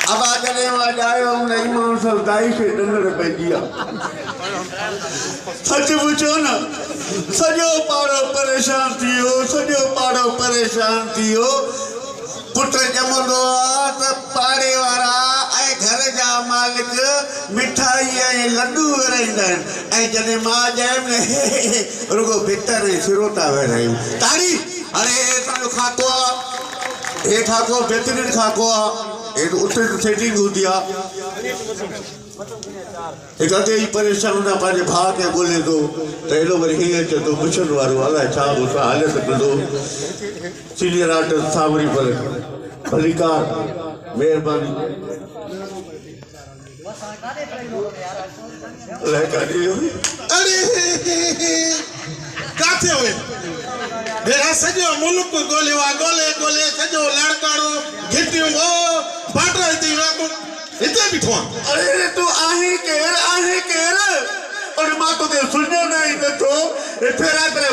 अब आकरे मां जायो नहीं मां सब दाई से डंगर पेजिया सच पूछो ना सजो पाड़ो परेशान थियो सजो पाड़ो परेशान थियो पुट जमंदो आ त पाड़े वारा ऐं घर जा मालिक मिठाई ऐं लड्डू विराईंदा आहिनि ऐं जॾहिं मां ॼायमि न रुगो भितर ऐं सिरोटा विरायूं ताड़ी अरे असांजो खाको आहे हे खाको बहितरीन खाको आहे उते सेटिंग हूंदी आहे हिकु अॻे ई परेशान हूंदा पंहिंजे भाउ खे ॻोल्हे थो त हेॾो वरी हीअं अचे थो पुछण वारो अलाए छा मूंसां हले सघंदो सीनियर आर्टिस्ट सावरी पर भलीकार महिरबानी अरे काथे हुए मेरा सजो मुल्क गोले सजो लड़काड़ो घिटियो वो बाटरा थी वाको इते बिठो अरे तू आहे केर और मां तो के सुनने नहीं तो फेरा करे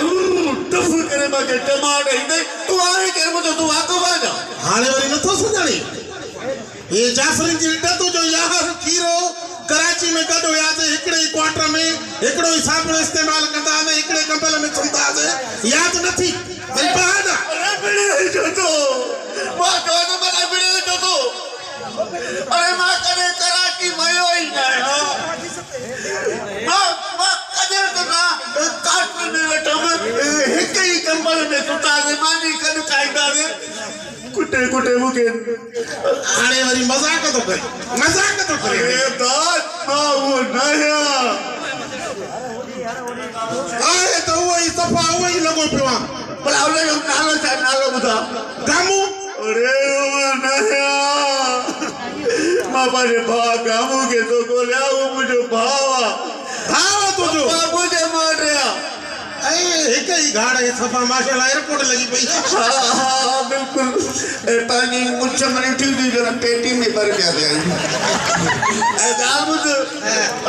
टफ करे माके टमाटर ईंदे तू आहे केर मुझे तू वाको बाजा हाणे वरी नथो सुञाणी ये जाफरिन जी इटा तो जो यार खीरो कराची में कदो याद एकड़े क्वार्टर में एकड़ो ही साबुण इस्तेमाल करता है एकड़े कंपल में चलता है याद नथी भाई बहाना अरे बिड़े जो तो मां तो बड़ा बिड़े जो तो अरे मां कने कराची मयो ही ना मां कने तो ना काट में वेठम एक ही कंपल में सुता दे मानी कन कायदा दे कुटे मुके आने वाली मजाक तो करे अरे दाद मां वो नया आए तो वही सफा वही लगो पिवा भला उले नालो बुधा गामू अरे वो नया मां पाजे भा गामू के तो बोले वो मुझे भावा तुझो बाबू जे मार रहा एक ही गाड़ है सफा माशाल्लाह एयरपोर्ट लगी पई हां बिल्कुल पानी मुझे मने ठीक दी जरा पेटी में भर गया ए दामद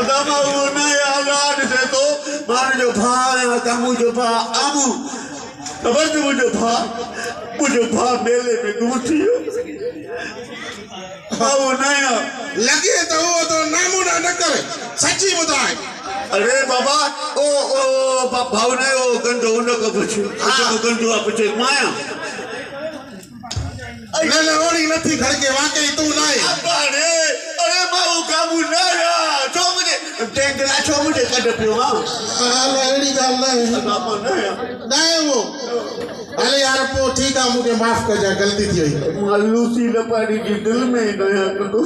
अदामा वो ना याद से तो मान जो भाई का मुझे भा आबू खबर मुझे भा मेले में गुठियो हां वो नया लगे तो वो तो नामुना न करे सच्ची बताए अरे बाबा ओ भाव ने ओ गंडो उनको पूछ गंडो आप पूछ माया न ओड़ी नथी घर के वाकई तू नाए अरे बाबू काबू ना छो मुझे टेंगला छो मुझे कड पियो हां एड़ी गाल नाए वो अरे यार पो ठीक है मुझे माफ कर जा गलती थी हुई लूसी न पानी की दिल में नया कदो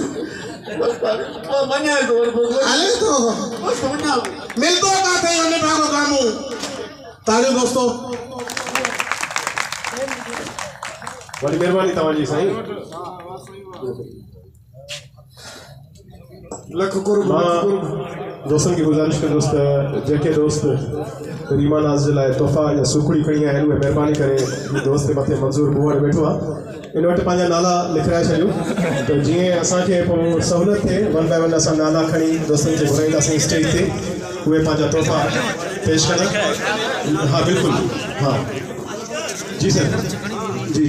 मन्या तो अरे तो बस मन्या मिलतो का थे उन्हें भागो कामू ताली दोस्तों बड़ी मेहरबानी तवाजी साईं लख कुर्बान दोस्तन की गुजारिश कर दोस्त जेके दोस्त रीमा नाज जे लाइ तोहफ़ा या सुखड़ी खणी आया आहिनि उहे महिरबानी करे दोस्त मथे मंज़ूर बुअर वेठो आहे इन वटि पंहिंजा नाला लिखाए छॾियूं त जीअं असांखे पोइ सहूलियत थिए वन बाय वन असां नाला खणी दोस्तनि खे घुराईंदासीं स्टेज ते उहे पंहिंजा तोहफ़ा पेश कंदा हाँ बिल्कुल हाँ जी सर जी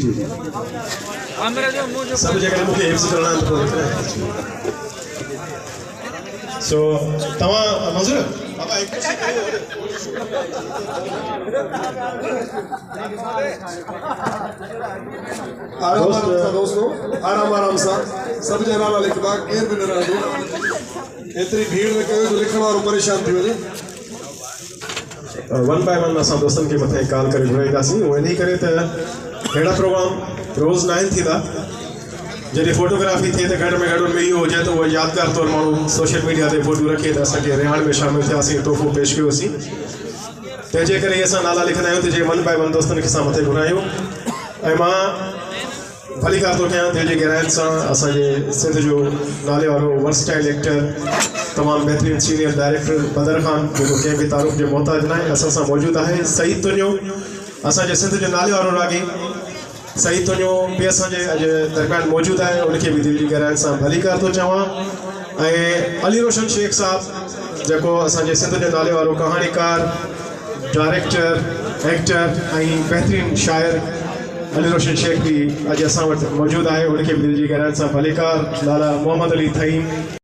सब जगह मूंखे हिफ्ज़ करणा सो तव्हां मंज़ूर दोस्तों आराम सां सब जे नाला लिखंदा केर बि न रहंदो एतिरी भीड़ में कयो तो लिखण वारो परेशान थी वञे वन बाय वन असां दोस्तनि खे मथे कॉल करे घुराईंदासीं उहो इन करे त अहिड़ा प्रोग्राम रोज़ न आहिनि थींदा जॾहिं फोटोग्राफी थिए त घटि में घटि में इहो हुजे त उहो यादगार तौरु माण्हू सोशल मीडिया ते फोटो रखे त असांखे रिहाण में शामिलु थियासीं तोहफ़ो पेश कयोसीं तंहिंजे करे असां नाला लिखंदा आहियूं त जे वन बाय वन दोस्तनि खे असां मथे घुरायूं ऐं मां भलीकार थो कयां दिलि जी गहराइनि सां असांजे सिंध जो नाले वारो वर्सटाइल एक्टर तमामु बहितरीनु सीनियर डायरेक्टर बदर ख़ान जेको कंहिं बि तारुफ़ जो मोहताज न आहे असां सां मौजूदु आहे सईद तुंहिंजो असांजे सिंध जो नाले वारो रागी सईद तुंहिंजो बि असांजे अॼु दरम्यान मौजूदु आहे उनखे बि दिलि जी गहराइनि सां भलीकार थो चवां ऐं अली रोशन शेख साहब जेको असांजे सिंध जो नाले वारो कहाणीकार डायरेक्टर एक्टर ऐं बहितरीनु शाइर अली रोशन शेख भी अॼु असां वटि मौजूदु आहे, उनखे बि दिलि जी गहराइनि सां भलेकार। लाला मोहम्मद अली थईम